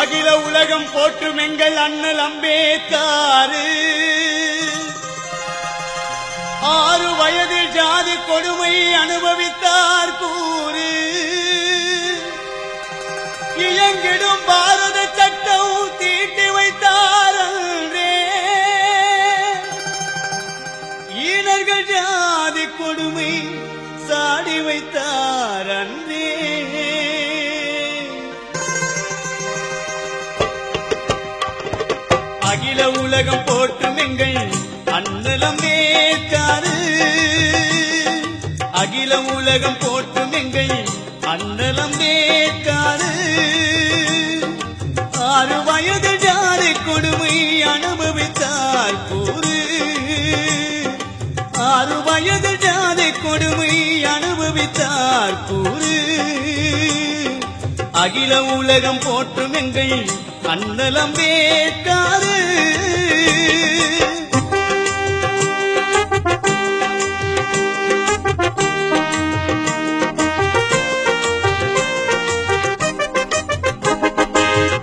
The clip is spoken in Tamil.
அகில உலகம் போற்றும் எங்கள் அண்ணல் அம்பேத்கர் 6 வயதில் ஜாதி கொடுமை அனுபவித்தார் கூறு இயங்கிடும் பாரத சட்டம் தீட்டி வைத்தார் அன்றே ஈனர்கள் ஜாதி கொடுமை சாடி வைத்தார் அன்றே அகில உலகம் போற்றும் எங்கள் அண்ணல் அம்பேத்கர் அகில உலகம் போற்றும் எங்கள் அண்ணல் அம்பேத்கர் 6 வயது ஜாதி கொடுமை அனுபவித்தார் கூறு 6 வயது ஜாதி கொடுமை அனுபவித்தார் கூறு அகில உலகம் போற்றும் எங்கள் அண்ணல் அம்பேத்கர்